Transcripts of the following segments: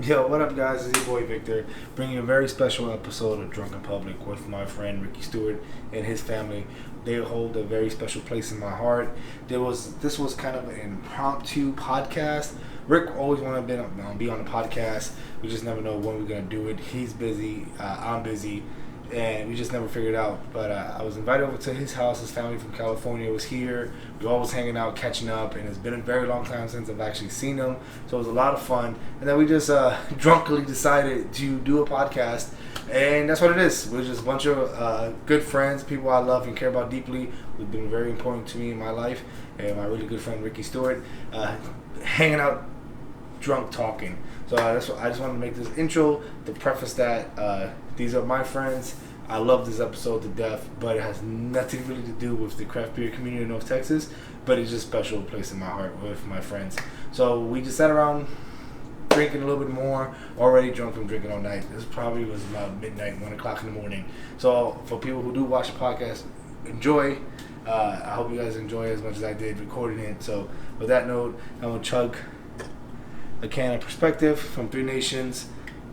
Yo, what up, guys? It's your boy Victor, bringing a very special episode of Drunk in Public with my friend Ricky Stewart and his family. They hold a very special place in my heart. This was kind of an impromptu podcast. Rick always wanted to be on the podcast. We just never know when we're gonna do it. He's busy, I'm busy, and we just never figured it out. But I was invited over to his house. His family from California was here. We were always hanging out, catching up, and it's been a very long time since I've actually seen them. So it was a lot of fun. And then we just drunkenly decided to do a podcast, and that's what it is. We're just a bunch of good friends, people I love and care about deeply, who've been very important to me in my life, and my really good friend Ricky Stewart, hanging out, drunk, talking. So that's what I just wanted to make this intro to preface that these are my friends. I love this episode to death, but it has nothing really to do with the craft beer community in North Texas, but it's just a special place in my heart with my friends. So we just sat around drinking a little bit more, already drunk from drinking all night. This probably was about midnight, 1 o'clock in the morning. So for people who do watch the podcast, enjoy. I hope you guys enjoy as much as I did recording it. So with that note, I'm going to chug a can of Perspective from Three Nations.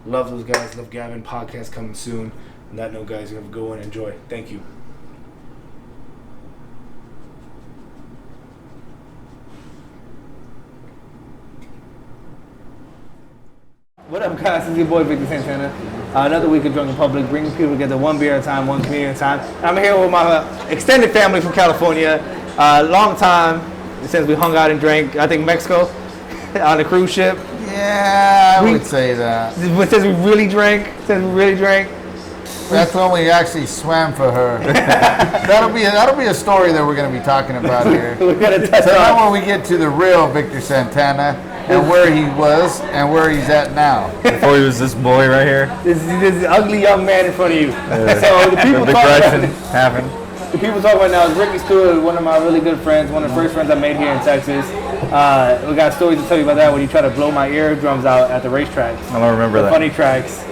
Love those guys. Love Gavin. Podcast coming soon. On that note, guys, you have to go and enjoy. Thank you. What up, guys? It's your boy Victor Santana. Another week of Drunk in Public, bringing people together one beer at a time, one community at a time. I'm here with my extended family from California. Long time since we hung out and drank. I think Mexico on a cruise ship. Yeah, I would say that. Since we really drank. That's when we actually swam for her. that'll be a story that we're going to be talking about here. We're gonna touch so on. now when we get to the real Victor Santana and where he was and where he's at now. Before he was this boy right here. This ugly young man in front of you. So the people the talking digression happened. The people talking right now is Ricky Stewart, one of my really good friends, one of the first friends I made here in Texas. We got stories to tell you about that when you try to blow my eardrums out at the racetracks. I don't remember that. Funny tracks.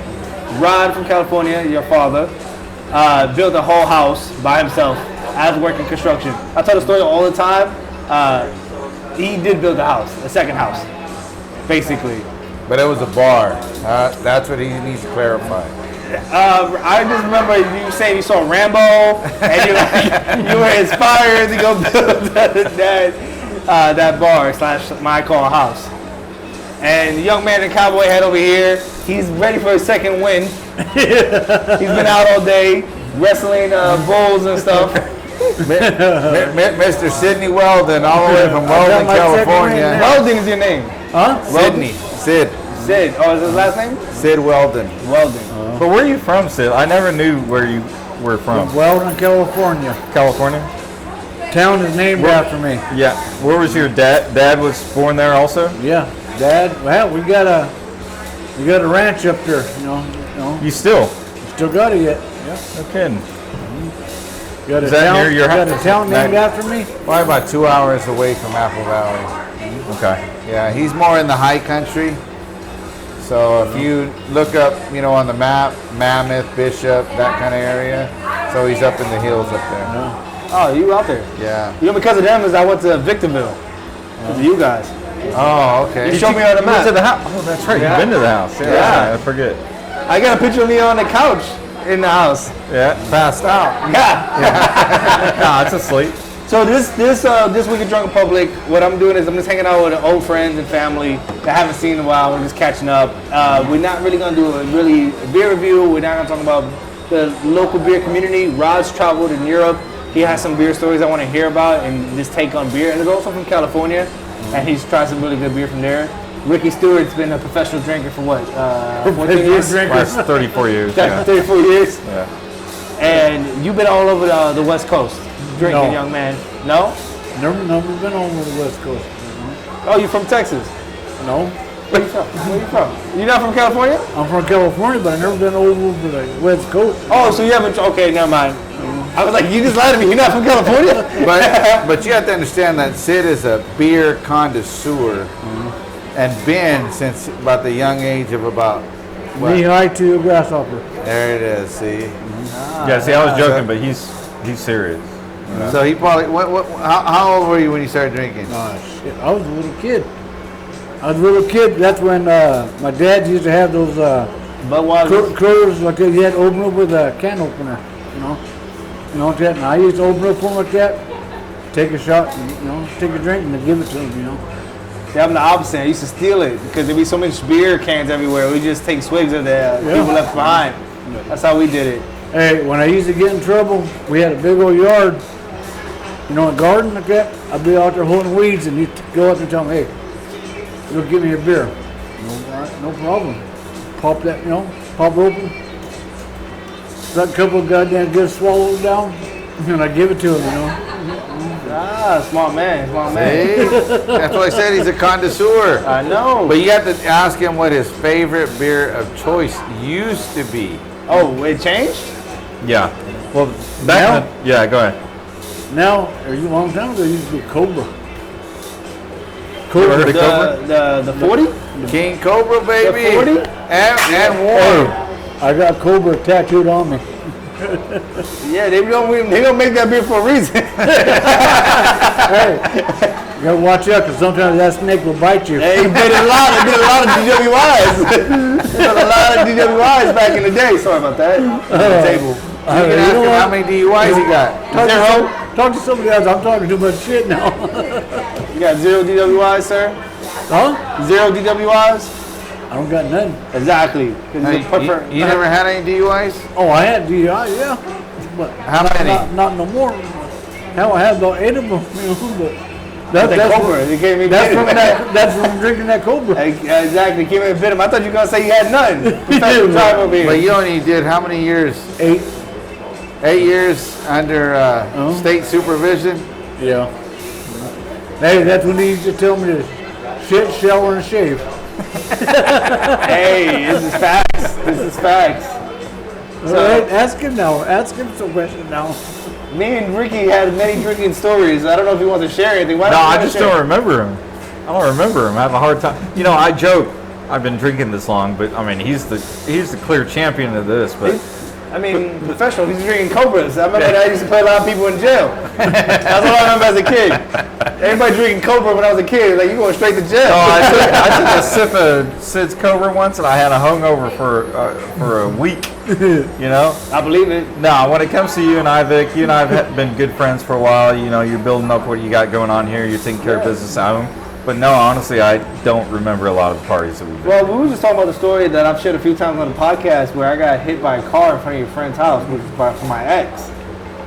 Rod from California, your father, built a whole house by himself as working construction. I tell the story all the time. He did build a house, a second house, basically. But it was a bar. That's what he needs to clarify. I just remember you saying you saw Rambo and you were inspired to go build that bar / my call house. And the young man in cowboy hat over here, he's ready for his second win. He's been out all day wrestling bulls and stuff. Mr. Sidney Weldon, all the way from Weldon, California. Weldon is your name? Huh? Sidney. Sid. Oh, is his last name? Sid Weldon. But where are you from, Sid? I never knew where you were from. Weldon, California. California? Town is named after me. Yeah. Where was your dad? Dad was born there also? Yeah, Dad. Well, we got a ranch up there. You know. You still got it yet? Yeah. No kidding. Got Is that near your house? Got a town named after me. Probably about 2 hours away from Apple Valley. Okay. Yeah, he's more in the high country. So if you look up, on the map, Mammoth, Bishop, that kind of area. So he's up in the hills up there. Oh, you out there? Yeah. Because of them is I went to Victorville. Because of you guys. Oh, okay. You showed me on the You went map. to the house. Oh, that's right. Yeah. You've been to the house. Yeah. I forget. I got a picture of me on the couch in the house. Yeah. Passed out. Yeah. Nah, it's asleep. So this week of Drunk in Public, what I'm doing is I'm just hanging out with old friends and family that I haven't seen in a while. We're just catching up. We're not really gonna do a beer review. We're not gonna talk about the local beer community. Rod's traveled in Europe. He has some beer stories I want to hear about and just take on beer. And he's also from California, and he's tried some really good beer from there. Ricky Stewart's been a professional drinker for what? 14 years? Last 34 years. Yeah. 34 years. Yeah. And you've been all over the West Coast drinking, young man. No? Never been over the West Coast. Oh, you from Texas? No. Where you from? You're not from California? I'm from California, but I've never been over the West Coast. Oh, so you haven't? Okay, never mind. I was like, you just lied to me. You're not from California? But you have to understand that Sid is a beer connoisseur and been since about the young age of about Knee high to a grasshopper. There it is. See. Yeah. See, I was joking, but he's serious. So he probably. How old were you when you started drinking? Oh shit! I was a little kid. I was a little kid. That's when my dad used to have those curls like that. He had to open up with a can opener, you know. You know that? And I used to open up for him like that, take a shot, and, you know, take a drink, and then give it to him, you know. Yeah, I'm the opposite. I used to steal it because there'd be so much beer cans everywhere. We just take swigs of the people left behind. That's how we did it. Hey, when I used to get in trouble, we had a big old yard, you know, a garden like that. I'd be out there holding weeds, and he'd go up and tell me, hey, you'll give me a beer. No problem. Pop that, you know, pop it open. Let a couple of goddamn good swallows down, and I give it to him, you know. Ah, smart man. Hey, that's what I said. He's a connoisseur. I know. But you have to ask him what his favorite beer of choice used to be. Oh, it changed? Yeah. Well, Now? yeah, go ahead. Now, a long time ago, it used to be Cobra. You ever heard of Cobra? The 40? King Cobra, baby. The 40? And warm. I got Cobra tattooed on me. Yeah, they don't make that beer for a reason. Hey, you gotta watch out, because sometimes that snake will bite you. Hey, he did a lot of DWIs. Did a lot of DWIs back in the day. Sorry about that. On the table. You can ask him how many DUIs he got. Talk to somebody else. I'm talking too much shit now. You got 0 DWIs, sir? Huh? 0 DWIs? I don't got none. Exactly. 'Cause Hey, you never had any DUIs? Oh, I had DI, yeah. But How many? Not no more. Hell, I had about 8 of them, you know, but That's Cobra. You can't even that's from drinking that Cobra. Exactly. Can't even bit him. I thought you were going to say you had none. Professional drive over here. But you only did how many years? 8. 8 years under state supervision? Yeah. Hey, that's when they used to tell me to shit, shower, and shave. Hey, this is facts. All right, ask him now. Ask him some questions now. Me and Ricky had many drinking stories. I don't know if you want to share anything. No, I just don't remember him. I don't remember him. I have a hard time. You know, I joke I've been drinking this long, but I mean, he's the clear champion of this. But I mean, professional. He's drinking Cobras. I remember that I used to play a lot of people in jail. That's what I remember as a kid. Everybody drinking Cobra when I was a kid. Like, you going straight to jail. no, I took a sip of Sid's Cobra once, and I had a hungover for a week. You know. I believe it. No, when it comes to you and I, Vic, you and I have been good friends for a while. You know, you're building up what you got going on here. You're taking care of business at home. But no, honestly, I don't remember a lot of the parties that we've been. Well, we were just talking about the story that I've shared a few times on the podcast where I got hit by a car in front of your friend's house, which was for my ex.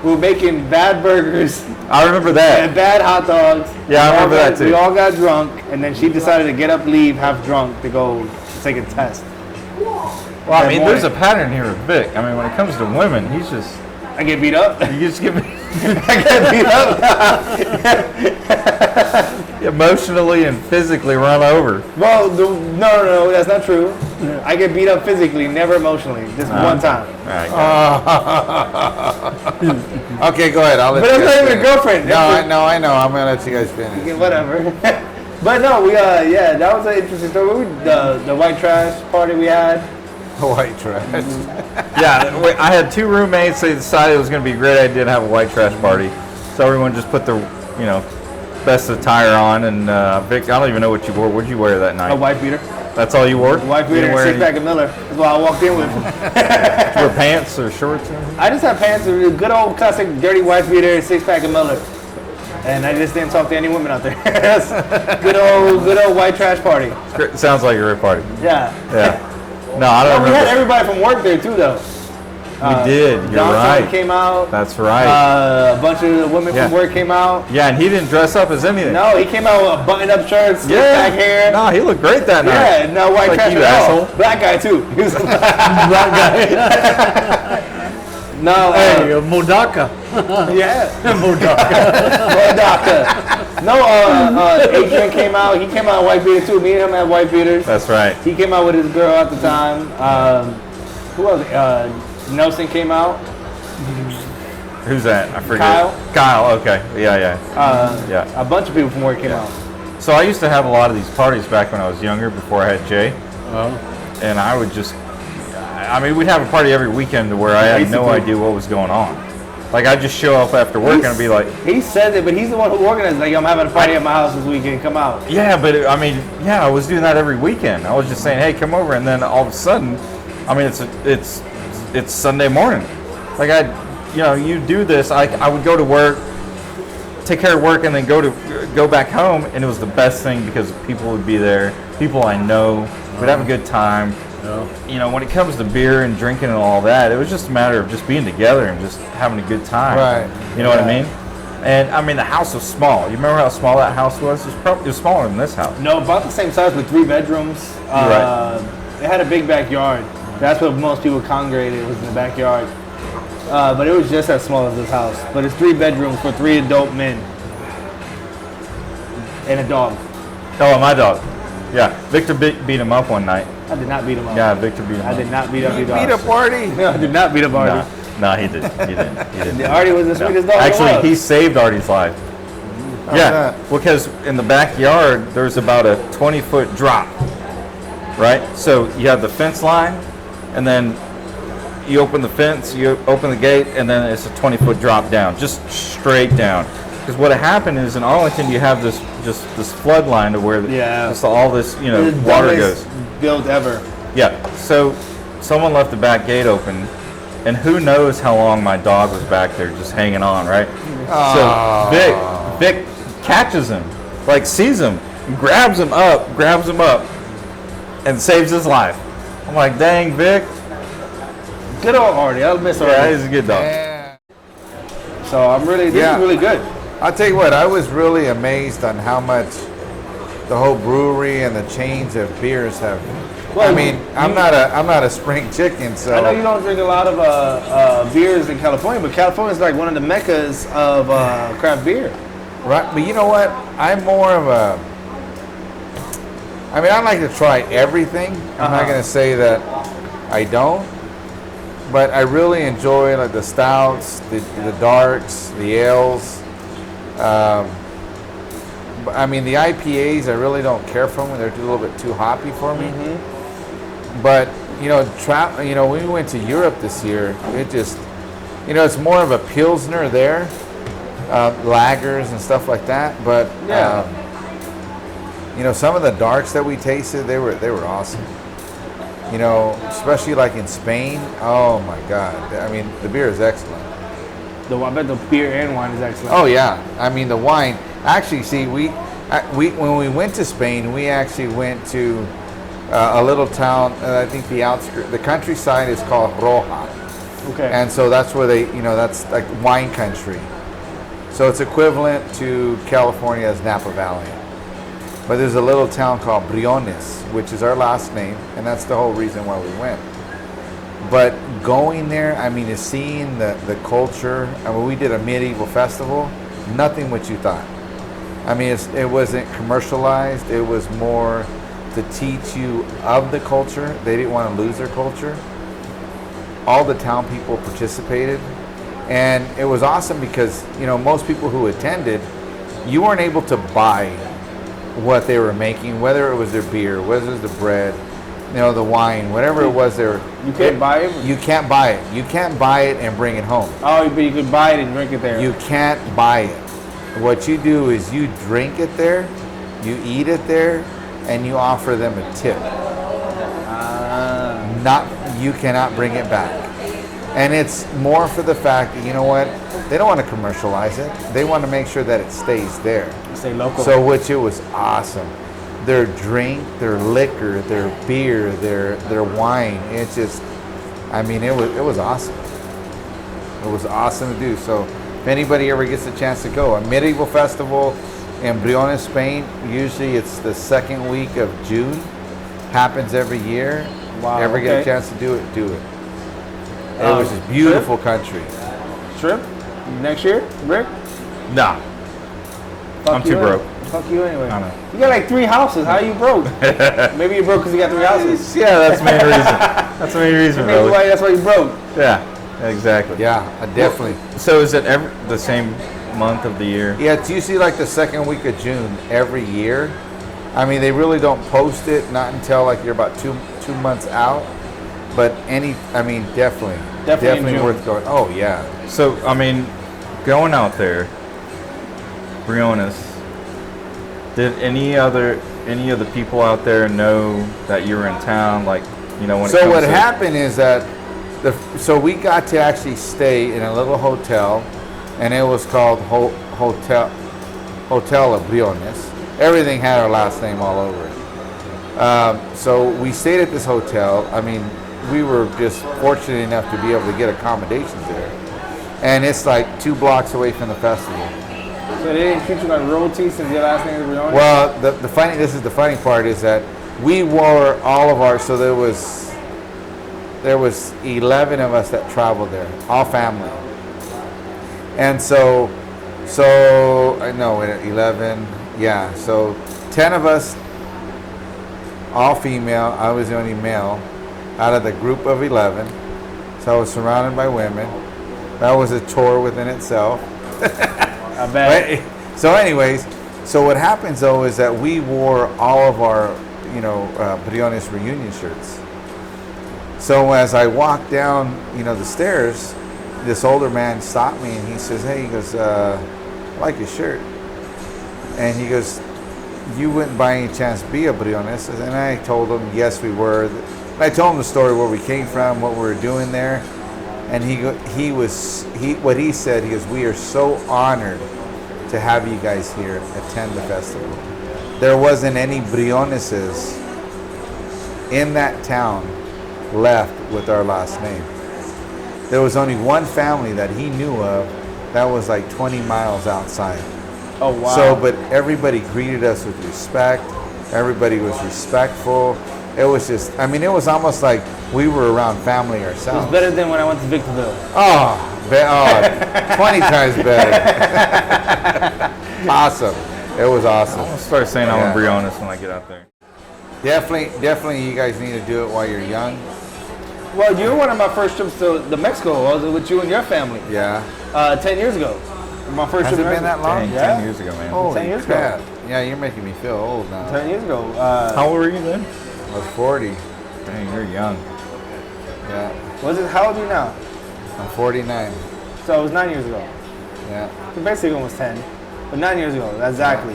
We were making bad burgers I remember that. and bad hot dogs. Yeah, I remember that too. We all got drunk, and then she decided to get up, leave, half drunk, to go take a test. Well, I mean, there's a pattern here with Vic. I mean, when it comes to women, he's just, I get beat up. you just give me I get beat up. emotionally and physically run over. Well, no, that's not true. I get beat up physically, never emotionally. Just one time. All right. Okay, go ahead. I'll let But you that's guys not even a finish. girlfriend. No, I know. I'm going to let you guys finish. Okay, whatever. But no, we that was an interesting story. The white trash party we had. White trash. Yeah, I had 2 roommates. They decided it was going to be a great idea to have a white trash party. So everyone just put their, best attire on. And Vic, I don't even know what you wore. What did you wear that night? A white beater. That's all you wore? White You beater didn't and wear six pack of Miller. That's what I walked in with. Did you wear pants or shorts or anything? I just had pants, a good old classic dirty white beater and 6-pack of Miller. And I just didn't talk to any women out there. good old white trash party. Great. Sounds like a great party. Yeah. Yeah. No, I don't We had remember. everybody from work there too, though. We did. You're John right. came out. That's right. A bunch of women Yeah. from work came out. Yeah, and he didn't dress up as anything. No, he came out with a button-up shirt, slick-back hair. No, he looked great that night. Yeah, no white Like trash you, at all. asshole. Black guy too. He was black guy. No, Hey, Modaka. yeah, Modaka. no. Adrian came out. He came out in white beater too. Me and him had white beaters. That's right. He came out with his girl at the time. Who else? Nelson came out. Who's that? I forget. Kyle. Kyle, okay. Yeah. Yeah. A bunch of people from work came out. So I used to have a lot of these parties back when I was younger, before I had Jay. And I would just, we'd have a party every weekend to where I had no idea what was going on. Like I just show up after work and I'd be like, he says it, but he's the one who organizes. Like, I'm having a party at my house this weekend. Come out. yeah, but I mean, yeah, I was doing that every weekend. I was just saying, hey, come over, and then all of a sudden, I mean, it's Sunday morning. Like you do this. I would go to work, take care of work, and then go back home, and it was the best thing because people would be there, people I know, we'd have a good time. You know, when it comes to beer and drinking and all that, it was just a matter of just being together and just having a good time. Right. You know what I mean? And I mean, the house was small. You remember how small that house was? It was smaller than this house. No, about the same size with 3 bedrooms. Right. It had a big backyard. That's what most people congregated, was in the backyard. But it was just as small as this house. But it's 3 bedrooms for 3 adult men and a dog. Oh, my dog. Yeah, Victor beat him up one night. I did not beat him up. Yeah, Victor beat him up. I did not beat up your dog. Beat up Artie. No, I did not beat up Artie. No, he didn't. He didn't. Artie was the sweetest dog. Actually, he saved Artie's life. Yeah, because in the backyard there's about a 20-foot drop, right? So you have the fence line, and then you open the fence, you open the gate, and then it's a 20-foot drop down, just straight down. Because what happened is in Arlington you have this flood line to where all this water goes. Built ever. Yeah. So someone left the back gate open, and who knows how long my dog was back there just hanging on, right? So Vic catches him, like sees him, grabs him up, and saves his life. I'm like, dang, Vic. Good old Artie. I'll miss Artie. Yeah, he's a good dog. Yeah. So I'm really, this is really good. I'll tell you what, I was really amazed on how much the whole brewery and the chains of beers have. Well, I mean, I'm not a spring chicken, so. I know you don't drink a lot of beers in California, but California is like one of the meccas of craft beer. Right, but you know what? I'm more of a. I mean, I like to try everything. I'm not going to say that I don't, but I really enjoy like the stouts, the darks, the ales. I mean, the IPAs I really don't care for them. They're a little bit too hoppy for me. Mm-hmm. But when we went to Europe this year, it just, it's more of a pilsner there, lagers and stuff like that. But some of the darks that we tasted, they were awesome. Especially like in Spain. Oh my God! I mean, the beer is excellent. I bet the beer and wine is excellent. Oh yeah, I mean the wine. Actually, see, we when we went to Spain, we actually went to a little town. I think the countryside is called Roja. Okay. And so that's where that's like wine country. So it's equivalent to California's Napa Valley. But there's a little town called Briones, which is our last name, and that's the whole reason why we went. But going there, I mean, is seeing the culture. I mean, we did a medieval festival, nothing what you thought. I mean, it wasn't commercialized. It was more to teach you of the culture. They didn't want to lose their culture. All the town people participated. And it was awesome because, most people who attended, you weren't able to buy what they were making, whether it was their beer, whether it was the bread, the wine, whatever it was. You can't buy it? You can't buy it. You can't buy it and bring it home. Oh, but you could buy it and drink it there. You can't buy it. What you do is you drink it there, you eat it there, and you offer them a tip. You cannot bring it back. And it's more for the fact that, they don't want to commercialize it. They want to make sure that it stays there. Stay local. So which it was awesome. Their drink, their liquor, their beer, their wine. It's just, I mean, it was awesome. It was awesome to do. So if anybody ever gets a chance to go, a medieval festival in Briones, Spain, usually it's the second week of June. Happens every year. Wow. Ever get a chance to do it, do it. It was a beautiful country. Trip? Next year, Rick? Nah. I'm too broke. Fuck you anyway. I know. You got like 3 houses. How are you broke? Maybe you're broke because you got 3 houses. Yeah, that's the main reason. That's the main reason, Maybe that's why you broke. Yeah, exactly. Yeah, definitely. So is it the same month of the year? Yeah, it's usually like the second week of June every year. I mean, they really don't post it, not until like you're about two months out. But definitely Definitely worth going. Oh yeah. So, I mean, going out there, Briones, did any of the people out there know that you were in town? Like, when it So comes what to happened is that so we got to actually stay in a little hotel, and it was called Hotel of Briones. Everything had our last name all over it. So we stayed at this hotel. I mean, we were just fortunate enough to be able to get accommodations there, and it's like 2 blocks away from the festival. So they didn't treat you like royalty since your last name is Briones? Well, this is the funny part is that we wore all of our, so there was 11 of us that traveled there, all family. And so I know 11, yeah. So 10 of us, all female. I was the only male out of the group of 11. So I was surrounded by women. That was a chore within itself. I bet. So anyways, so what happens though is that we wore all of our, Briones reunion shirts. So as I walked down, the stairs, this older man stopped me and he says, "Hey," he goes, "I like your shirt." And he goes, "You wouldn't by any chance be a Briones?" And I told him, yes, we were. And I told him the story where we came from, what we were doing there. And what he said, he goes, "We are so honored to have you guys here attend the festival." There wasn't any Brioneses in that town left with our last name. There was only one family that he knew of that was like 20 miles outside. Oh, wow. So, but everybody greeted us with respect. Everybody was respectful. It was just, it was almost like we were around family It ourselves. was better than when I went to Victorville. 20 times better. Awesome. It was awesome. I'm gonna start saying I'm a Briones when I get out there. Definitely, you guys need to do it while you're young. Well, you were one of my first trips to Mexico. I was with you and your family. Yeah. 10 years ago. My first Has trip it to been that Mexico. long? Dang, Yeah. 10 years ago, man. Holy 10 years crap. ago. Yeah, you're making me feel old now. 10 years ago. How old were you then? I was 40. Dang, you're young. Yeah. How old are you now? I'm 49. So it was 9 years ago. Yeah. So basically almost 10. But 9 years ago, exactly.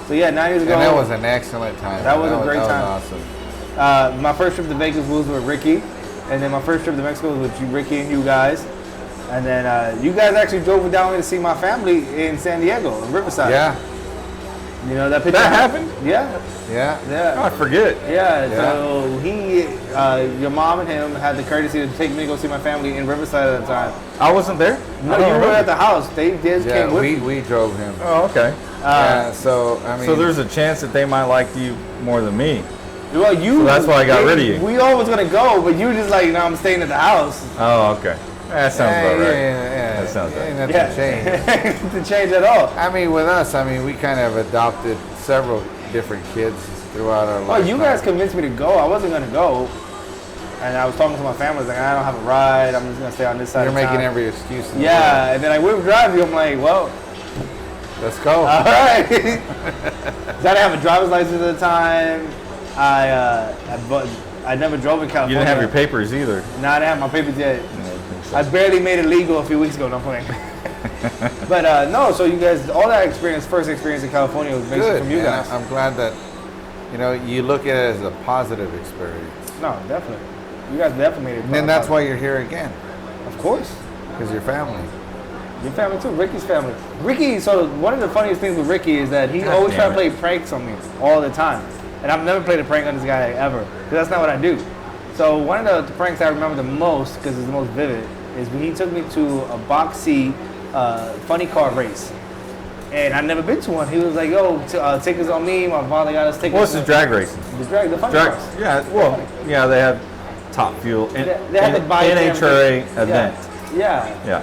So yeah, 9 years ago. And that was an excellent time. That was a great time. That was awesome. My first trip to Vegas was with Ricky. And then my first trip to Mexico was with Ricky and you guys. And then you guys actually drove down to see my family in San Diego, in Riverside. Yeah. You know that picture? That happened? Yeah. Yeah. Oh, Yeah. I forget. Yeah, so your mom and him had the courtesy to take me to go see my family in Riverside at the time. I wasn't there? No, I don't you were remember. at the house. They just Yeah, came with me. we drove him. Oh, okay. Yeah, so, So there's a chance that they might like you more than me. Well, So that's why I got rid of you. We all was gonna go, but you just like, no, I'm staying at the house. Oh, okay. That sounds about right. Yeah, That sounds right. Ain't nothing changed. To change at all. With us, we kind of adopted several different kids throughout our life. Well, you guys convinced me to go. I wasn't gonna go, and I was talking to my family. Like, I don't have a ride. I'm just gonna stay on this side. You're of making town. every excuse. In the Yeah, and then I would drive you. I'm like, well, world. Let's go. all right. 'Cause I didn't have a driver's license at the time. I never drove in California. You didn't have your papers either. No, I didn't have my papers yet. No, I think so. I barely made it legal a few weeks ago. No, I'm playing. But no, so you guys, all that first experience in California was basically Good. from you And guys. I'm glad that you look at it as a positive experience. No, definitely. You guys definitely made it. And then that's why you're here again, Of course. because your family. Your family too, Ricky's family. Ricky, so one of the funniest things with Ricky is that he God always try damn to it. play pranks on me all the time. And I've never played a prank on this guy ever, because that's not what I do. So one of the pranks I remember the most, because it's the most vivid, is when he took me to a box C funny car race. And I've never been to one. He was like, yo, tickets on me, my father got us tickets. What's the drag racing? The funny Drag, cars. yeah, well, yeah, they have Top Fuel, They had to buy NHRA Yeah. event. Yeah. Yeah.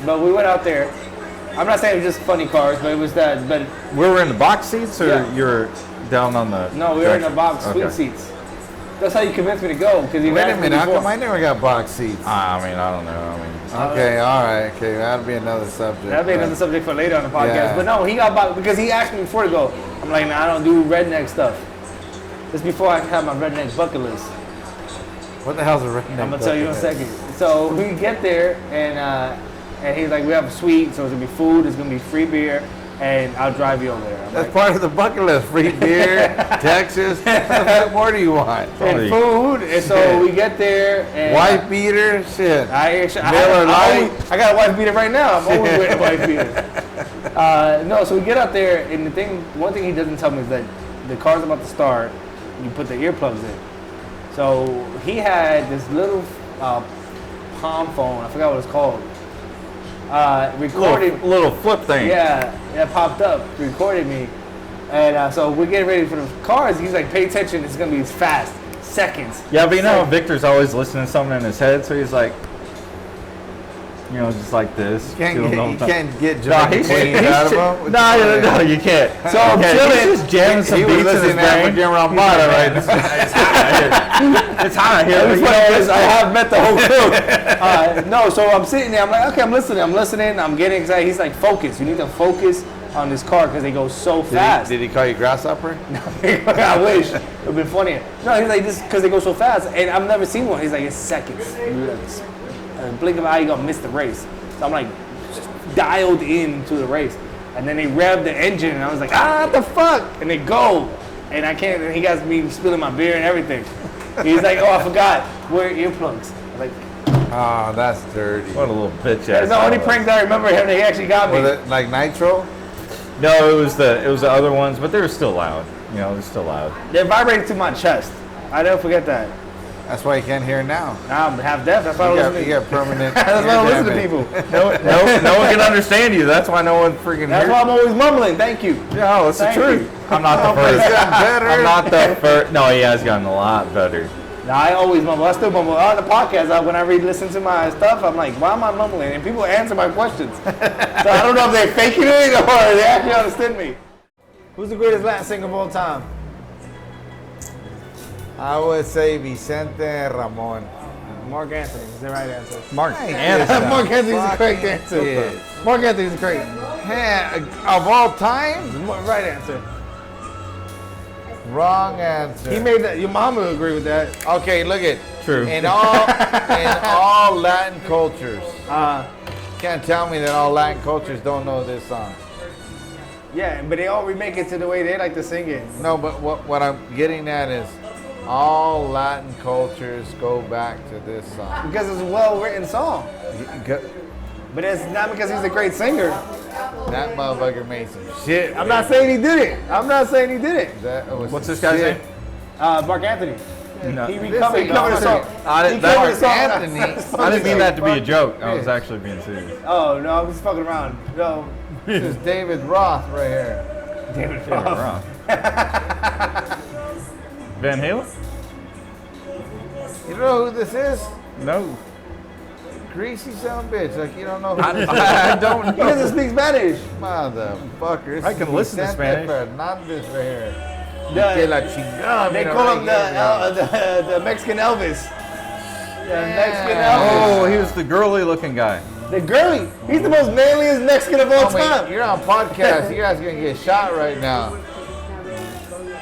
But we went out there. I'm not saying it was just funny cars, but it was that. But We were in the box seats, or Yeah. you're down on the? no, we were in the direction? box Okay. suite seats. That's how you convinced me to go, because you Wait a asked me minute, how before. come I never got box seats? I mean, I don't know. Okay, all right, okay, that'll be another subject. That'll be another subject for later on the podcast. Yeah. But no, he got box because he asked me before to go. I'm like, nah, I don't do redneck stuff. This before I have my redneck bucket list. What the hell's a redneck? I'm gonna tell you in a second. So we get there, and he's like, we have a suite, so it's gonna be food, it's gonna be free beer, and I'll drive you over there. I'm That's like, part of the bucket list. Free beer, Texas. What more do you want? and food, and so we get there, and Wife beater, shit. Miller Lite. I got a wife beater right now. I'm always wearing a wife beater. No, so we get out there, and one thing he doesn't tell me is that the car's about to start. You put the earplugs in. So he had this little palm phone. I forgot what it's called. Recorded little flip thing. Yeah, that popped up. Recorded me, and so we're getting ready for the cars. He's like, "Pay attention! It's gonna be fast, seconds." Yeah, but you know, Victor's always listening to something in his head, so he's like, you know, just like this. You can't get No, Jamaican queens out of him. No, you can't. So I'm chilling. He's just jamming some He beats was in his listening to brain. African Rambada right now. It's hot here. It's You know, funny 'cause I have met the whole crew. No, so I'm sitting there. I'm like, okay, I'm listening. I'm getting excited. He's like, focus. You need to focus on this car because they go so fast. Did he call you grasshopper? I wish. It would have been funnier. No, he's like, this because they go so fast. And I've never seen one. He's like, it's seconds. A blink of an eye, you're going to miss the race. So I'm like, just dialed into the race. And then they rev the engine, and I was like, what the fuck? And they go. And I can't, and he got me spilling my beer and everything. He's like, oh, I forgot. Wear earplugs. I'm like, Oh, that's dirty. what a little bitch ass. that's the only prank that I remember him that he actually got me. Was it like nitro? No, it was the other ones, but they were still loud. You know, they're still loud. They're vibrating to my chest. I never forget that. That's why you can't hear now. Now I'm half deaf. That's why I You don't got, listen you to got permanent. That's why I don't listen to ear people. No one can understand you. That's why no one freaking That's hears. why I'm always mumbling. Thank you. No, it's the Thank truth. you. I'm not the damage. first. It's better. I'm not the first. No, he has gotten a lot better. No, I always mumble. I still mumble. On the podcast, when I listen to my stuff, I'm like, why am I mumbling? And people answer my questions. So I don't know if they're faking it or they actually understand me. Who's the greatest Latin singer of all time? I would say Vicente Ramon. Mark Anthony is the right answer. Mark Hey, Anthony. Mark Anthony's the correct Fucking answer. kid. Mark Anthony's great. Hey, of all time? Right answer. Wrong answer. He made that. Your mom would agree with that. Okay, look at True. in all Latin cultures. Can't tell me that all Latin cultures don't know this song. Yeah, but they all remake it to the way they like to sing it. No, but what I'm getting at is all Latin cultures go back to this song. Because it's a well-written song. But it's not because he's a great singer. That motherfucker made some shit. I'm not saying he did it. I'm not saying he did it. That was What's some this guy's shit. name? Mark Anthony. No. He This recovered ain't the Mark song. I He didn't, covered the song. Anthony. I didn't mean that to be a joke. I was actually being serious. Oh, no, I'm just fucking around. No. This is David Roth right here. David You're Frost. wrong. Van Halen? You know who this is? No. Greasy son of a bitch. Like you don't know who I don't He doesn't speak Spanish. motherfucker. I can listen to Vicente Spanish. Fernandez right here. Que la chingada, They mira, call right him here, the Mexican Elvis. The Mexican Elvis. Oh, he was the girly looking guy. The girly. He's the most manliest Mexican of all Homie, time. you're on podcast. You guys gonna get shot right now.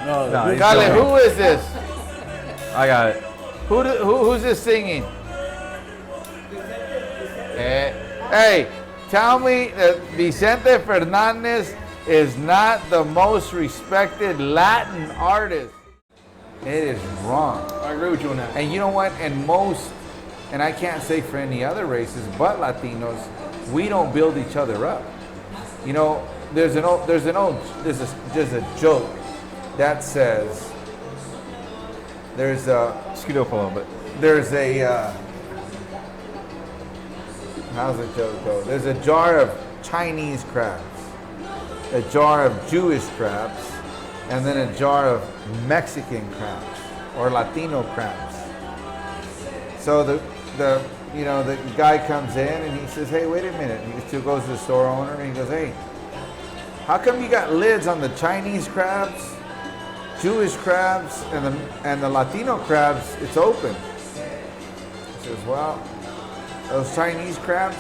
No, he's Kale, going. who is this? I got it. Who's this singing? Hey, tell me that Vicente Fernandez is not the most respected Latin artist. It is wrong. I agree with you on that. And you know what? And I can't say for any other races, but Latinos, we don't build each other up. You know, there's a joke that says Scoot up a little bit. how's the joke go? There's a jar of Chinese crabs, a jar of Jewish crabs, and then a jar of Mexican crabs or Latino crabs. So the guy comes in and he says, "Hey, wait a minute." He goes to the store owner and he goes, "Hey, how come you got lids on the Chinese crabs, Jewish crabs, and the Latino crabs? It's open." He says, "Well, those Chinese crabs,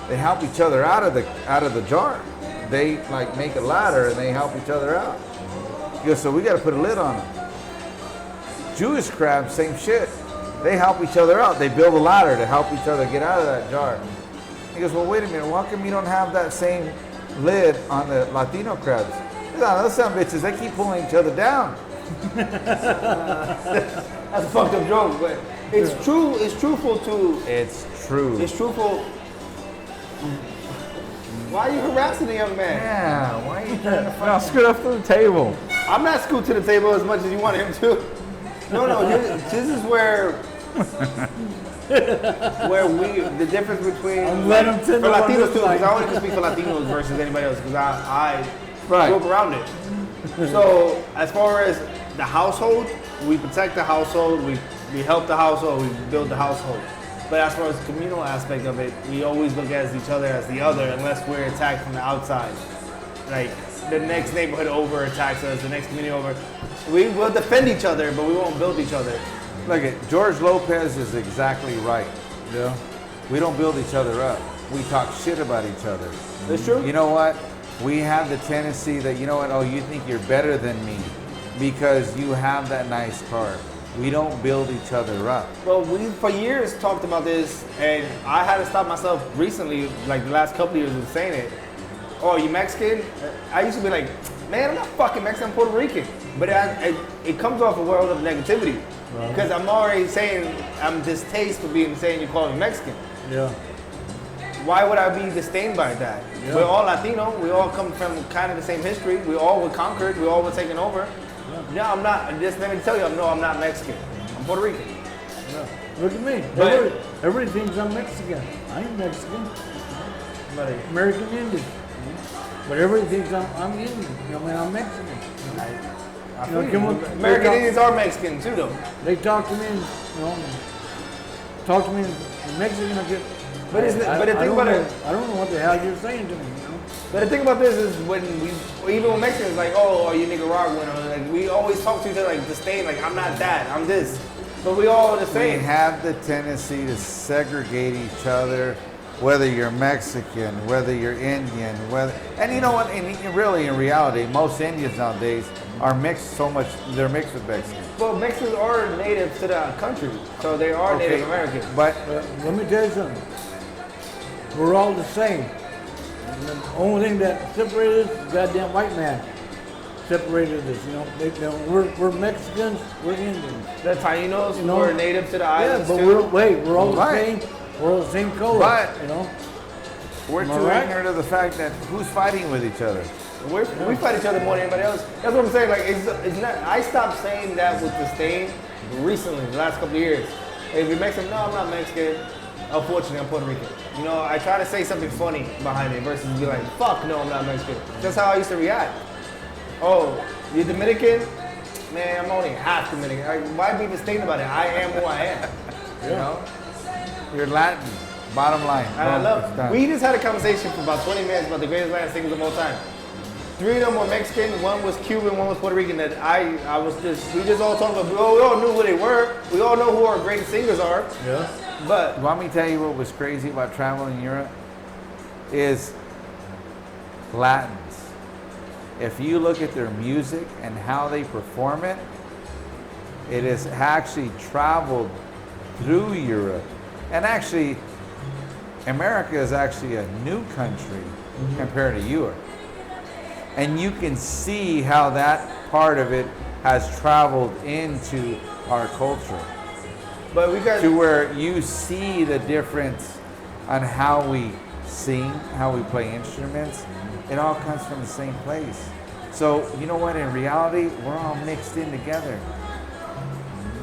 they help each other out of the jar. They like make a ladder and they help each other out." He goes, "So we got to put a lid on them." Jewish crabs, same shit. They help each other out. They build a ladder to help each other get out of that jar. He goes, well, wait a minute. Why come you don't have that same lid on the Latino crabs? Those some bitches, they keep pulling each other down. That's a fucked up joke, but it's true. It's truthful too. It's true. It's truthful. Why are you harassing the young man? Yeah, why are you trying to Now scoot up to the table. I'm not scooted to the table as much as you want him to. No, this is where the difference between let him for tend to Latinos one too, because side. I only can speak for Latinos versus anybody else, because I Right. grew up around it. So as far as the household, we protect the household, we help the household, we build the household. But as far as the communal aspect of it, we always look at each other as the other, unless we're attacked from the outside. Like the next neighborhood over attacks us, the next community over. We will defend each other, but we won't build each other. Look at George Lopez is exactly right. Yeah. We don't build each other up. We talk shit about each other. That's true. You know what? We have the tendency that, you know what, oh, you think you're better than me because you have that nice car. We don't build each other up. Well, we for years talked about this, and I had to stop myself recently, like the last couple of years, of saying it. Oh, you Mexican? I used to be like, man, I'm not fucking Mexican, I'm Puerto Rican. But it comes off a world of negativity. Because I'm already saying, I'm distasteful for saying you call me Mexican. Yeah. Why would I be disdained by that? Yeah. We're all Latino. We all come from kind of the same history. We all were conquered. We all were taken over. No, I'm not. Just let me tell you, I'm not Mexican. I'm Puerto Rican. Yeah. Look at me. But- Everybody thinks I'm Mexican. I ain't Mexican. But American Indian. But everybody thinks I'm Indian. I mean, I'm Mexican. You know, American Indians are Mexican too, though. They talk to me, in Mexican. I get. But the thing about it. I don't know what the hell you're saying to me. You know? But the thing about this is when even when Mexicans like, oh, are you Nicaraguan? Or like, we always talk to each other like disdain, like I'm not that, I'm this. But we all the We same. have the tendency to segregate each other, whether you're Mexican, whether you're Indian, and you know what? Really, in reality, most Indians nowadays are mixed they're mixed with Mexicans. Well, Mexicans are native to the country, so they are Native American. But Let me tell you something. We're all the same. And the only thing that separated us is the goddamn white man. Separated us, you know. We're Mexicans, we're Indians. The Tainos You know? were native to the Yeah, islands but too. we're all the Right. same. We're all the same color. But- you know. we're Am I too right? ignorant of the fact that who's fighting with each other. We fight each other more than anybody else. That's what I'm saying. Like it's not. I stopped saying that with disdain recently, the last couple of years. If you're Mexican, no, I'm not Mexican. Unfortunately, I'm Puerto Rican. You know, I try to say something funny behind it versus be like, fuck, no, I'm not Mexican. That's how I used to react. Oh, you're Dominican? Man, I'm only half Dominican. Like, why be disdain about it? I am who I am. You know? You're Latin, bottom line. And I Boom, love. it's done. We just had a conversation for about 20 minutes about the greatest Latin singers of all time. 3 of them were Mexican, 1 was Cuban, 1 was Puerto Rican. That we just all talked about. We all knew who they were. We all know who our greatest singers are. Yeah. But You want me to tell you what was crazy about traveling in Europe? Is Latins. If you look at their music and how they perform it, it has actually traveled through Europe. And actually, America is actually a new country compared to Europe. And you can see how that part of it has traveled into our culture. we got To where you see the difference on how we sing, how we play instruments. It all comes from the same place. So you know what? In reality, we're all mixed in together.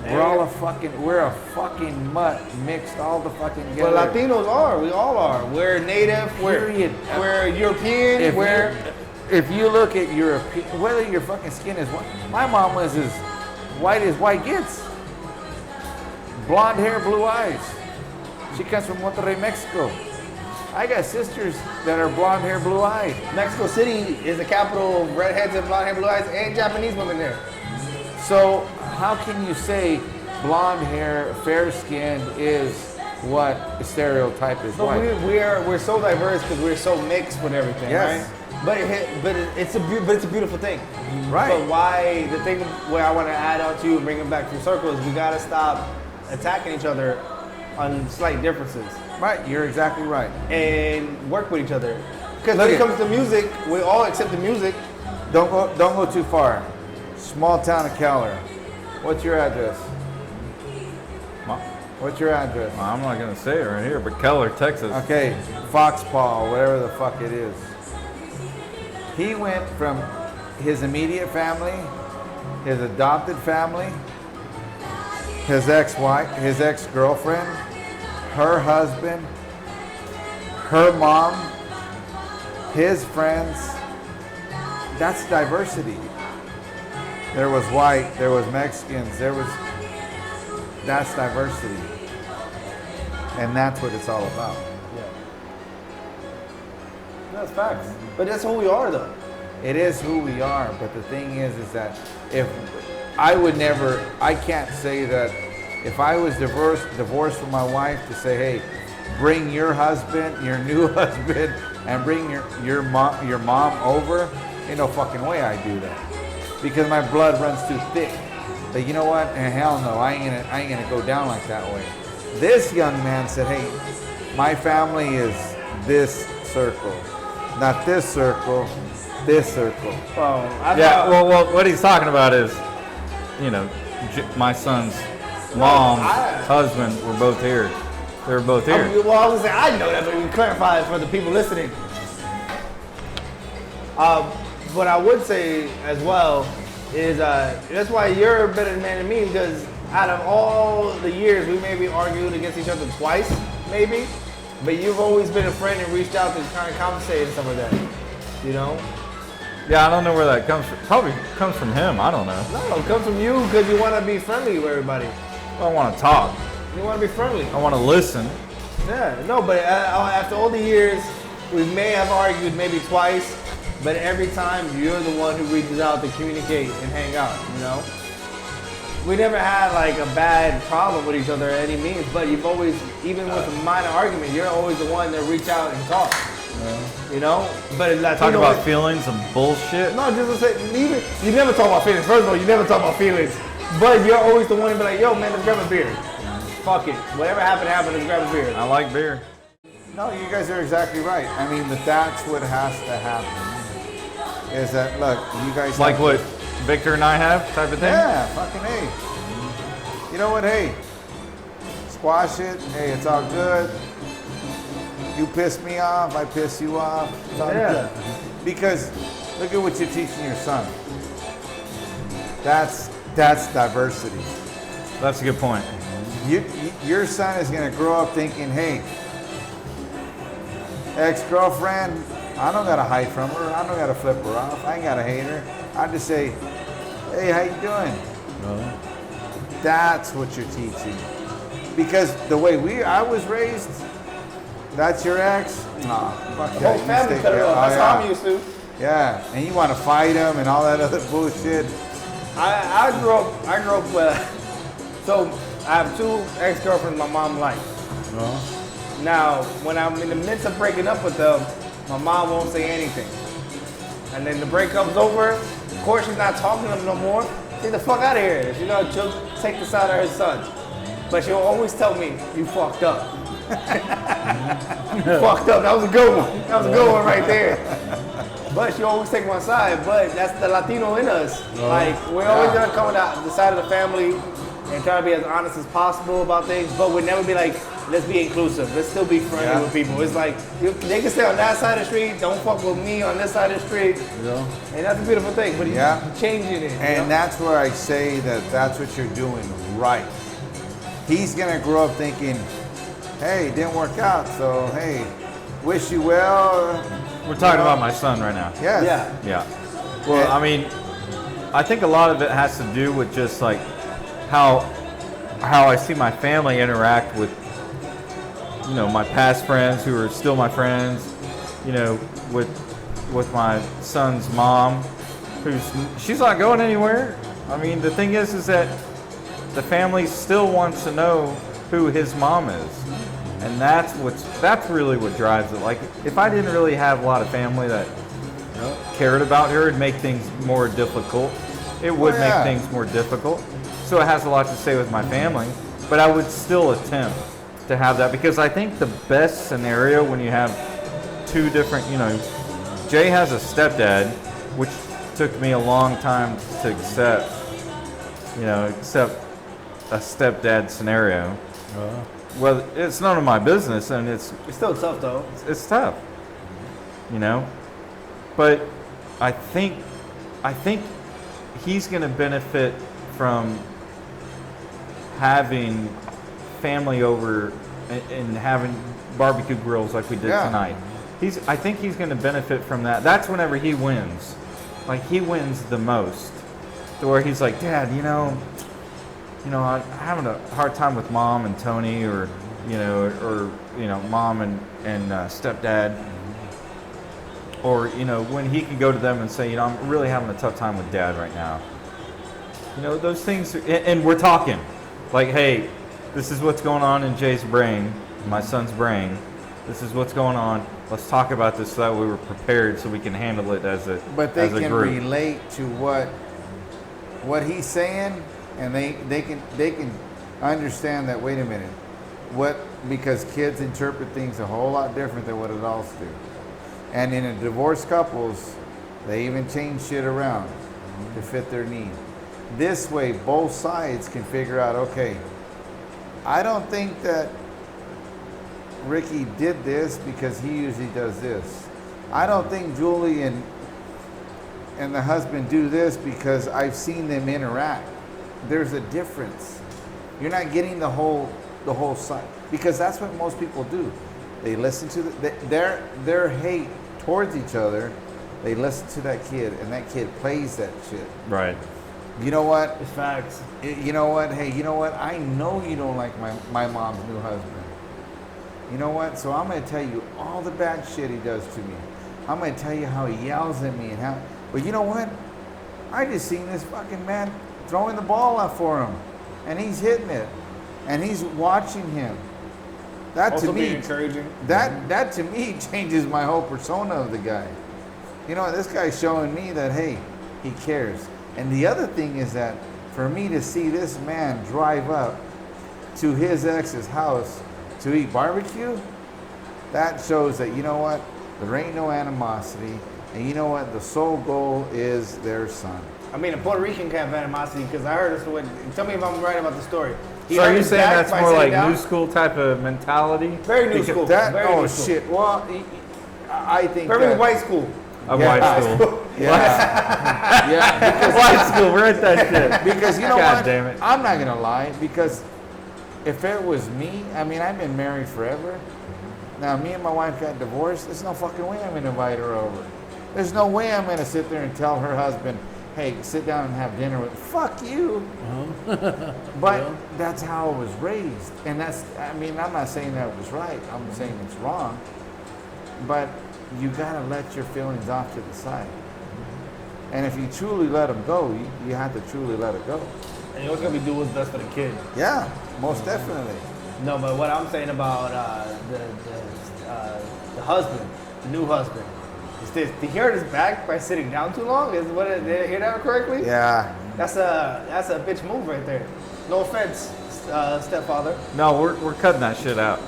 We're a fucking mutt mixed all the fucking together. But Latinos are. We all are. We're native. Period. We're European. If you look at European, whether your fucking skin is white, my mom was as white gets. Blonde hair, blue eyes. She comes from Monterrey, Mexico. I got sisters that are blonde hair, blue eyed. Mexico City is the capital of redheads and blonde hair, blue eyes, and Japanese women there. So how can you say blonde hair, fair skinned is what the stereotype is But white? we're so diverse because we're so mixed with everything, Yes. right? But it's a beautiful thing, Right. But why the thing where I want to add on to you and bring it back full circle is we gotta stop attacking each other on slight differences Right, you're exactly right. and work with each other. Because when it comes to music, we all accept the music. Don't go too far. Small town of Keller. What's your address? What's your address? I'm not gonna say it right here, but Keller, Texas. Okay, Foxpaw, whatever the fuck it is. He went from his immediate family, his adopted family, his ex-wife, his ex-girlfriend, her husband, her mom, his friends. That's diversity. There was white, there was Mexicans, that's diversity. And that's what it's all about. That's facts. But that's who we are, though. It is who we are, but the thing is that if I can't say that if I was divorced from my wife to say, hey, bring your husband, your new husband, and bring your mom over, ain't no fucking way I do that. Because my blood runs too thick. But you know what? Hell no, I ain't gonna go down like that way. This young man said, hey, my family is this circle, not this circle, this circle. Well, what he's talking about is, you know, my son's mom, husband were both here. They were both here. I was gonna say I know that, but we clarify it for the people listening. What I would say as well is that's why you're a better man than me, because out of all the years we maybe argued against each other twice, maybe, but you've always been a friend and reached out to kind of compensate and stuff like that. You know? Yeah, I don't know where that comes from. Probably comes from him. I don't know. No, it comes from you because you want to be friendly with everybody. I don't want to talk. You want to be friendly. I want to listen. Yeah, no, but after all the years, we may have argued maybe twice, but every time you're the one who reaches out to communicate and hang out, you know? We never had like a bad problem with each other at any means, but you've always, even with a minor argument, you're always the one that reach out and talk. You know? But Latino, talk about feelings and bullshit. No, just to say, even, you never talk about feelings. First of all, you never talk about feelings. But you're always the one to be like, yo, man, let's grab a beer. Fuck it. Whatever happened, let's grab a beer. I like beer. No, you guys are exactly right. I mean, that's what has to happen. Is that, look, you guys Like what Victor and I have type of thing? Yeah, fucking hey. You know what, hey, squash it. Hey, it's all good. You piss me off, I piss you off. It's all good. Because look at what you're teaching your son. That's diversity. That's a good point. Your son is going to grow up thinking, hey, ex-girlfriend, I don't got to hide from her. I don't got to flip her off. I ain't got to hate her. I just say, hey, how you doing? That's what you're teaching. Because the way I was raised, that's your ex? Nah, fuck The that. whole family cut it off. That's how I'm used to. Yeah, and you want to fight him and all that other bullshit. I grew up so I have two ex-girlfriends my mom liked. Now, when I'm in the midst of breaking up with them, my mom won't say anything. And then the breakup's over, of course she's not talking to them no more. Get the fuck out of here. She'll take the side of her son. But she'll always tell me, you fucked up. You fucked up, that was a good one. That was a good one right there. But she always take my side, but that's the Latino in us. Like, we're always gonna come on the side of the family and try to be as honest as possible about things, but we'd never be like, let's be inclusive. Let's still be friendly with people. It's like, they can stay on that side of the street, don't fuck with me on this side of the street. And that's a beautiful thing, but you're changing it. And that's where I say that's what you're doing right. He's gonna grow up thinking, hey, it didn't work out, so hey, wish you well. We're talking about my son right now. Yes. Yeah. Well, I mean, I think a lot of it has to do with just like how I see my family interact with, you know, my past friends who are still my friends, you know, with my son's mom, she's not going anywhere. I mean, the thing is that the family still wants to know who his mom is. And that's really what drives it. Like, if I didn't really have a lot of family that cared about her, it'd make things more difficult. It would make things more difficult. So it has a lot to say with my family. but I would still attempt to have that because I think the best scenario when you have two different, Jay has a stepdad, which took me a long time to accept a stepdad scenario. Well, it's none of my business, and it's still tough though. It's tough, But I think he's going to benefit from having family over and having barbecue grills like we did tonight. I think he's going to benefit from that. That's whenever he wins. Like he wins the most. To where he's like, Dad, I'm having a hard time with Mom and Tony, or Mom and stepdad, or when he can go to them and say, I'm really having a tough time with Dad right now. Those things, and we're talking, like, hey, this is what's going on in Jay's brain, my son's brain. This is what's going on. Let's talk about this so that we were prepared, so we can handle it as a But they as a can group. relate to what he's saying, and they can understand that. Wait a minute, because kids interpret things a whole lot different than what adults do, and in a divorced couples, they even change shit around to fit their need. This way, both sides can figure out, okay, I don't think that Ricky did this because he usually does this. I don't think Julie and the husband do this because I've seen them interact. There's a difference. You're not getting the whole side, because that's what most people do. They listen to their hate towards each other. They listen to that kid, and that kid plays that shit. Right. You know what? It's facts. You know what? Hey, you know what? I know you don't like my mom's new husband. You know what? So I'm going to tell you all the bad shit he does to me. I'm going to tell you how he yells at me and how. But you know what? I just seen this fucking man throwing the ball up for him, and he's hitting it, and he's watching him. That Also to me, being encouraging. that to me changes my whole persona of the guy. This guy's showing me that, hey, he cares. And the other thing is that for me to see this man drive up to his ex's house to eat barbecue, that shows that, you know what, there ain't no animosity, and you know what, the sole goal is their son. I mean, a Puerto Rican can have animosity, because I heard this. Tell me if I'm right about the story. So are you saying that's more like new school type of mentality? Very new school. Very new school. Shit. Well, I think very white school. White school. Yeah. Yeah. White school. We're at that shit. Because you know God what? damn it. I'm not gonna lie. Because if it was me, I mean, I've been married forever. Now, me and my wife got divorced. There's no fucking way I'm gonna invite her over. There's no way I'm gonna sit there and tell her husband, hey, sit down and have dinner with. Fuck you. But that's how I was raised, and I'm not saying that was right. I'm saying it's wrong. But you gotta let your feelings off to the side. And if you truly let them go, you have to truly let it go. And you always gotta be doing what's best for the kid. Yeah, most definitely. No, but what I'm saying about the husband, the new husband, is this: he hurt his back by sitting down too long. Did I hear that correctly? Yeah. That's a bitch move right there. No offense, stepfather. No, we're cutting that shit out.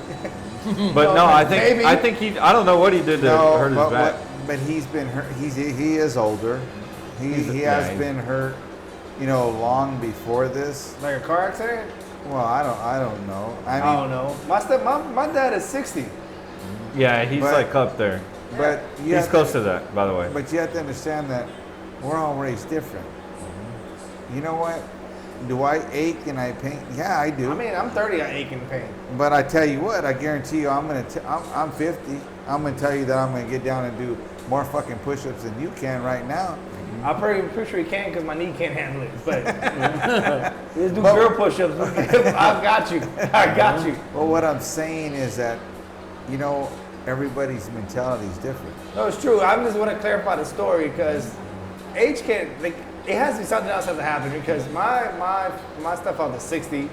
But no, I think I don't know what he did to hurt his back. But he's been hurt. He is older. He has been hurt, long before this. Like a car accident? Well, I don't know. I don't know. My dad is 60. Yeah, he's like up there. But he's close to that, by the way. But you have to understand that we're all raised different. You know what? Do I ache and I pain? Yeah, I do. I mean, I'm 30, I ache and pain. But I tell you what, I guarantee you, I'm 50. I'm gonna tell you that I'm gonna get down and do more fucking push-ups than you can right now. I'm pretty sure he can, because my knee can't handle it. But let's do girl push-ups. I got you. Well, what I'm saying is that, everybody's mentality is different. No, it's true. I just want to clarify the story, because age can't, it has to be something else has to happen, because my stepfather's 60,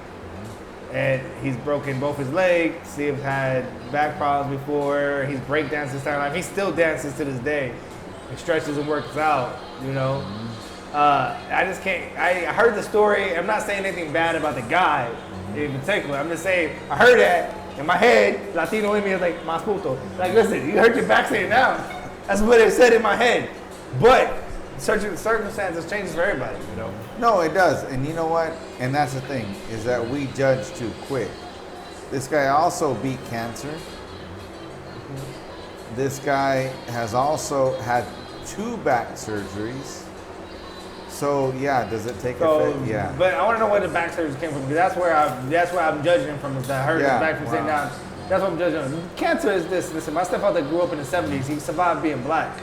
and he's broken both his legs. He's had back problems before. He's breakdanced his entire life. He still dances to this day. He stretches and works out, I just can't. I heard the story. I'm not saying anything bad about the guy. in particular. I'm just saying, I heard that in my head. Latino in me is like, mas puto. Like, listen, you hurt your back saying now. That's what it said in my head. But circumstances changes for everybody, you know. No, it does. And you know what? And that's the thing, is that we judge too quick. This guy also beat cancer. This guy has also had 2 back surgeries. So yeah, does it take effect? Yeah. But I want to know where the back surgery came from, because that's where I'm judging him from. Is that I heard his back from sitting down. That's what I'm judging him. Cancer is this. Listen, my stepfather grew up in the 70s. He survived being black.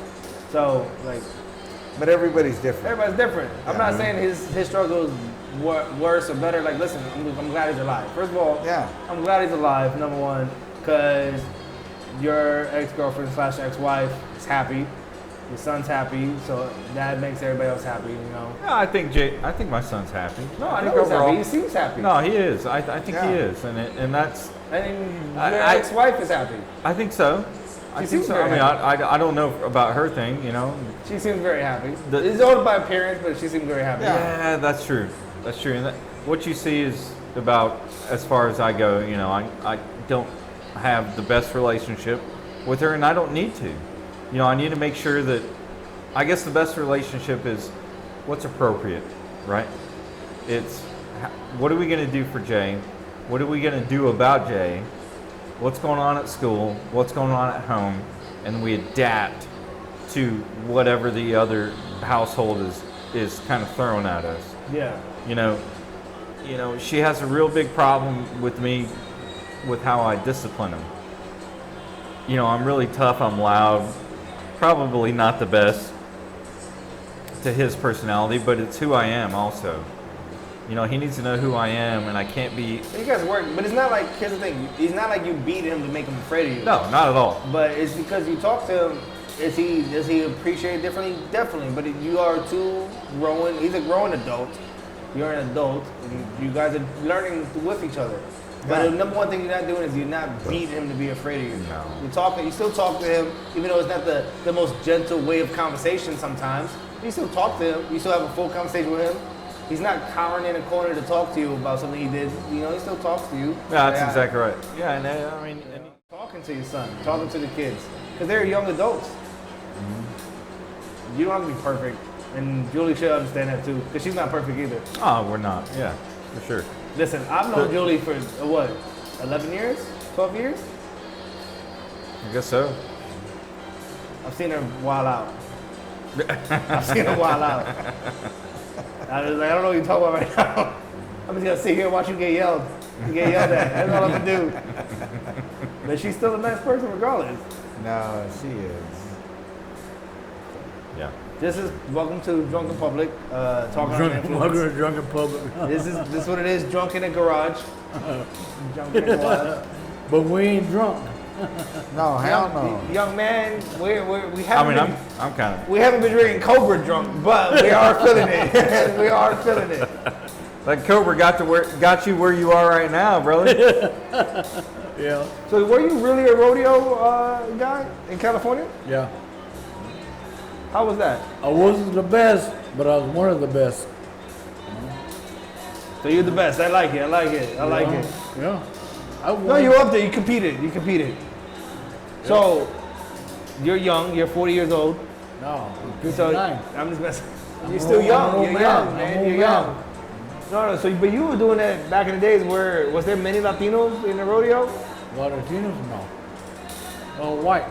So like. But everybody's different. Everybody's different. Yeah. I'm not saying his struggle is worse or better. Like, listen, I'm glad he's alive. First of all, I'm glad he's alive, number one, because your ex-girlfriend / ex-wife is happy. Your son's happy, so that makes everybody else happy, you know. Yeah, I think my son's happy. No, I know he's happy. He seems happy. No, he is. I think he is, and that's. And your ex-wife is happy. I think so. I think so. I mean, I don't know about her thing, you know. She seems very happy. It's all by appearance, but she seems very happy. Yeah, that's true. That's true. And what you see is about, as far as I go, you know, I don't have the best relationship with her, and I don't need to. You know, I need to make sure that, I guess the best relationship is what's appropriate, right? It's what are we going to do for Jay? What are we going to do about Jay? What's going on at school? What's going on at home? And we adapt to whatever the other household is kind of throwing at us. Yeah. You know, she has a real big problem with me with how I discipline him. You know, I'm really tough, I'm loud, probably not the best to his personality, but it's who I am also. You know, he needs to know who I am, and I can't be... You guys work, but it's not like, here's the thing, it's not like you beat him to make him afraid of you. No, not at all. But it's because you talk to him, does he appreciate it differently? Definitely, but you are two growing, he's a growing adult, you're an adult, and you guys are learning with each other. But the number one thing you're not doing is you're not beating him to be afraid of you. No. You still talk to him, even though it's not the most gentle way of conversation sometimes. You still talk to him, you still have a full conversation with him. He's not cowering in a corner to talk to you about something he did. You know, he still talks to you. Yeah, that's exactly right. Yeah, and I mean... talking to your son, talking to the kids. Because they're young adults. Mm-hmm. You don't have to be perfect. And Julie should understand that too. Because she's not perfect either. Oh, we're not. Yeah, for sure. Listen, I've known Julie for, 11 years? 12 years? I guess so. I've seen her wild out. I've seen her wild out. I don't know what you're talking about right now. I'm just gonna sit here and watch you get yelled. You get yelled at. That's all I'm gonna do. But she's still a nice person regardless. No, she is. Yeah. This is welcome to Drunken Public. Talking on influence. Welcome to Drunken Public. This is what it is. Drunk in a garage. Drunk in a garage. But we ain't drunk. No, hell no. Young man, we haven't. I mean, I'm kind of. We haven't been drinking Cobra drunk, but we are feeling it. We are feeling it. That Cobra got you where you are right now, brother. Yeah. So were you really a rodeo guy in California? Yeah. How was that? I wasn't the best, but I was one of the best. So you're the best. I like it. I like it. I like it. Yeah. No, you're up there. You competed. You competed. Yeah. So you're young. You're 40 years old. No, I'm 59. So I'm just messing. You're still young. You're young, man. You're young. No. So, but you were doing that back in the days. Where was there many Latinos in the rodeo? A lot of Latinos, no. Oh, white.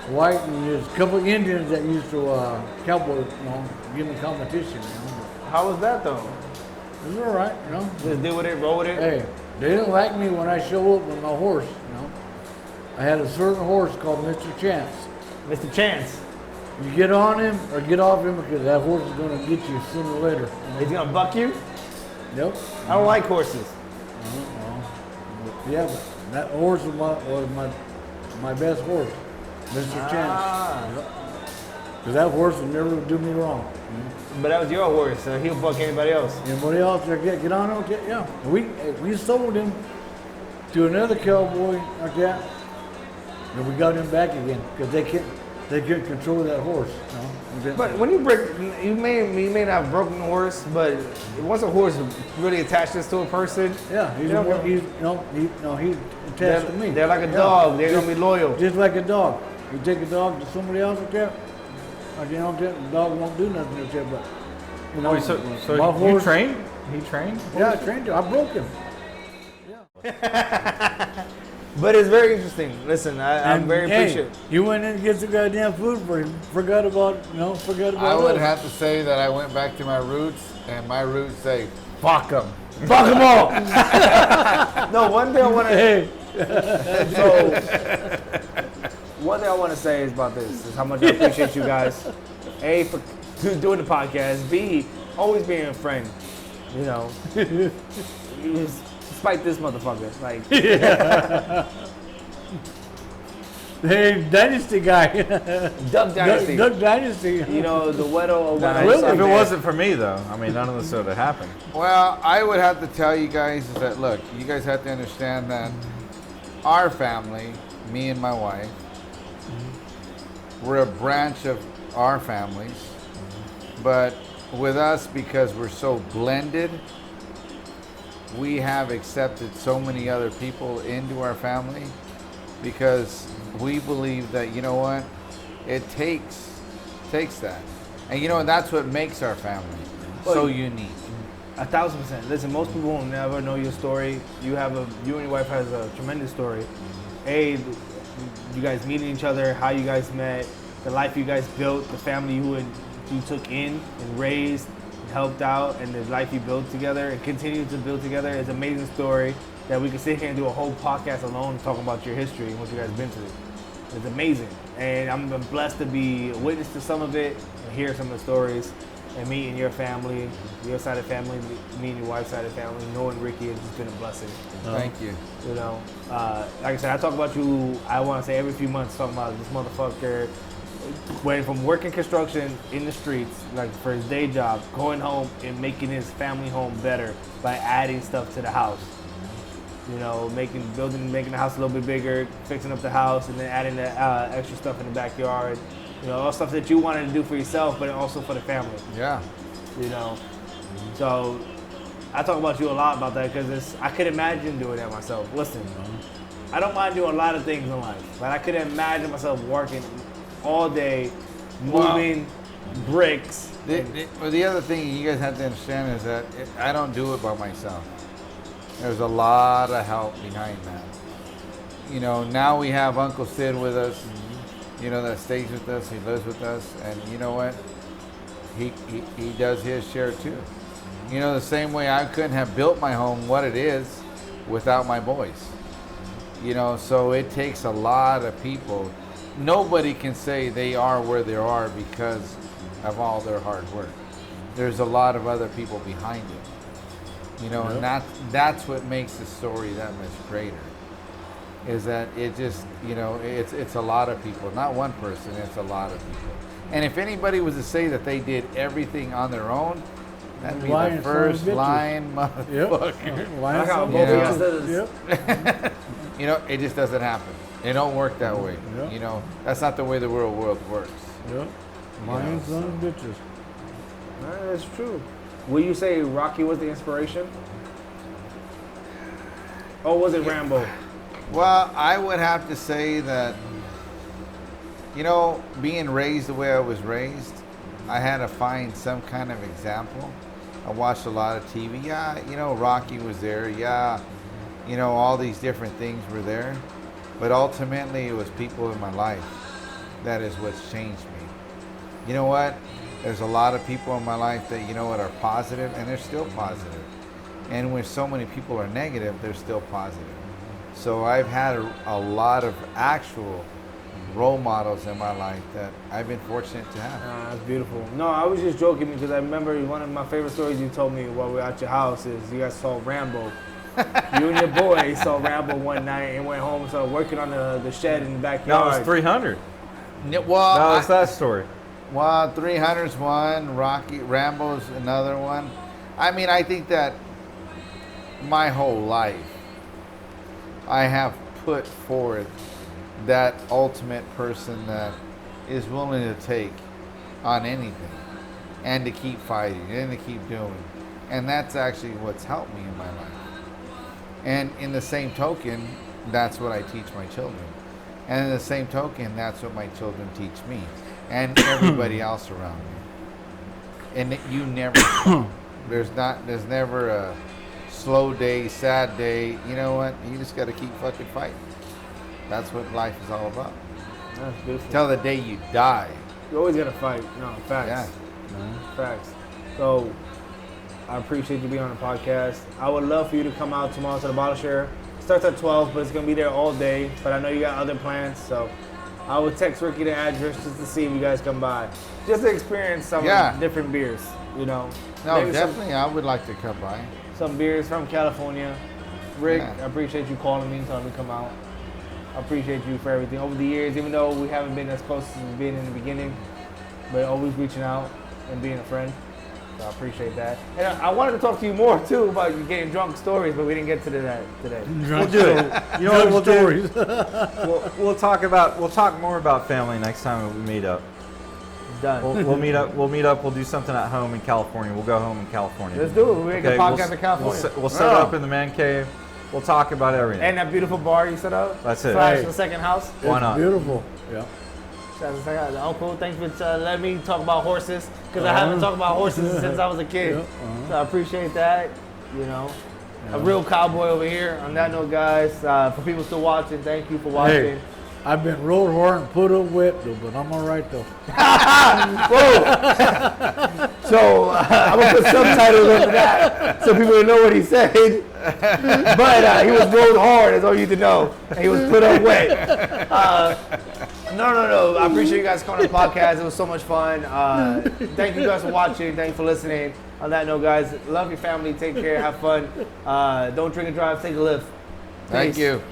White, and there's a couple of Indians that used to cowboy, give me competition. How was that though? It was all right, Just deal with it, roll with it. Hey, they didn't like me when I show up with my horse, I had a certain horse called Mr. Chance. Mr. Chance. You get on him or get off him because that horse is going to get you sooner or later. He's going to buck you? Yep. I don't like horses. Yeah, but that horse was my best horse, Mr. Chance. Because that horse would never do me wrong. But that was your horse, so he'll buck anybody else. Anybody else get on him? Yeah. We sold him to another cowboy like that, and we got him back again because they couldn't control that horse. You know? And then- But when you break, you may not have broken the horse, but once a horse really attaches to a person, yeah, he's they don't more, give- he's attached to me. they're like a Yeah. dog. They're gonna be loyal. Just like a dog. You take a dog to somebody else up there, the dog won't do nothing up there, but you know, Wait, so my you horse, trained? He trained? yeah, I trained him. I broke him. But it's very interesting. Listen, I'm And, very hey, appreciative. You went in and get some goddamn food for him. Forgot about I would us. have to say that I went back to my roots, and my roots say, fuck them. Fuck them all. No, one thing I want to. Hey, So, one thing I want to say is about this is how much I appreciate you guys. A, for doing the podcast. B, always being a friend. You know, despite this motherfucker. Like, hey, Dynasty guy. Duck Dynasty. Duck Dynasty. You know, the Weddle. If it wasn't for me, though, I mean, none of this would have happened. Well, I would have to tell you guys is that, look, you guys have to understand that our family, me and my wife, we're a branch of our families, but with us, because we're so blended, we have accepted so many other people into our family because we believe that, you know what, it takes that. And you know, that's what makes our family so unique. 1,000%. Listen, most people will never know your story. You and your wife has a tremendous story. A, you guys meeting each other, how you guys met, the life you guys built, the family you took in and raised and helped out, and the life you built together and continue to build together is an amazing story that we can sit here and do a whole podcast alone talking about your history and what you guys been through. It's amazing. And I'm blessed to be a witness to some of it and hear some of the stories and meeting your family, your side of the family, me and your wife's side of the family, knowing Ricky has just been a blessing. Thank you. You know, like I said, I talk about you, I want to say every few months, talking about this motherfucker went from working construction in the streets, like for his day job, going home and making his family home better by adding stuff to the house. You know, making the house a little bit bigger, fixing up the house, and then adding the extra stuff in the backyard. You know, all stuff that you wanted to do for yourself, but also for the family. Yeah. You know, so I talk about you a lot about that because I could imagine doing that myself. Listen, I don't mind doing a lot of things in life, but I could imagine myself working all day, moving bricks. The other thing you guys have to understand is that I don't do it by myself. There's a lot of help behind that. You know, now we have Uncle Sid with us, you know, that stays with us, he lives with us, and you know what? He does his share too. You know, the same way I couldn't have built my home what it is without my boys. You know, so it takes a lot of people. Nobody can say they are where they are because of all their hard work. There's a lot of other people behind it. You know, and that's what makes the story that much greater. Is that it just, you know, it's a lot of people, not one person, it's a lot of people. And if anybody was to say that they did everything on their own, that'd be the first line motherfucker. Like how both of us does. Yep. You know, it just doesn't happen. It don't work that way. Yep. You know, that's not the way the world works. Yep. Lions, sons, and bitches. That's true. Will you say Rocky was the inspiration? Or was it Rambo? Well, I would have to say that, you know, being raised the way I was raised, I had to find some kind of example. I watched a lot of TV. Yeah, you know, Rocky was there. Yeah, you know, all these different things were there. But ultimately, it was people in my life. That is what's changed me. You know what? There's a lot of people in my life that, you know what, are positive, and they're still positive. And when so many people are negative, they're still positive. So I've had a lot of actual role models in my life that I've been fortunate to have. That's beautiful. No, I was just joking because I remember one of my favorite stories you told me while we were at your house is you guys saw Rambo. You and your boy saw Rambo one night and went home and started working on the shed in the backyard. No, it was 300. Well, No, it's that story. Well, 300's one, Rambo's another one. I mean, I think that my whole life, I have put forth that ultimate person that is willing to take on anything and to keep fighting and to keep doing. And that's actually what's helped me in my life. And in the same token, that's what I teach my children. And in the same token, that's what my children teach me and everybody else around me. And you never, there's never a slow day, sad day. You know what? You just got to keep fucking fighting. That's what life is all about. That's beautiful. Till the day you die. You always gotta fight. No, facts. Yeah. Facts. So, I appreciate you being on the podcast. I would love for you to come out tomorrow to the bottle share. It starts at 12, but it's gonna be there all day. But I know you got other plans, so I would text Ricky the address just to see if you guys come by, just to experience some different beers. You know. No, Maybe definitely. I would like to come by. some beers from California. Rick, I appreciate you calling me and telling me to come out. I appreciate you for everything over the years, even though we haven't been as close as we've been in the beginning, but always reaching out and being a friend. So I appreciate that. And I wanted to talk to you more too about you getting drunk stories, but we didn't get to that today. We'll do it. You know what we'll do? We'll talk more about family next time we meet up. Done. We'll meet up. We'll meet up. We'll do something at home in California. We'll go home in California. Let's do it. We'll make a podcast in California. We'll set up in the man cave. We'll talk about everything. And that beautiful bar you set up. That's it. Slash the second house. Why not? Beautiful. Yeah. Uncle, thanks for letting me talk about horses, because I haven't talked about horses since I was a kid. So I appreciate that. You know, a real cowboy over here. On that note, guys, for people still watching, thank you for watching. Hey, I've been rode hard and put up wet, though, but I'm all right, though. So I'm gonna put subtitles over that so people will know what he said. But he was rode hard, is all you need to know. And he was put up wet. No. I appreciate you guys coming on the podcast. It was so much fun. Thank you guys for watching. Thank you for listening. On that note, guys, love your family. Take care. Have fun. Don't drink and drive. Take a lift. Thank Peace. you.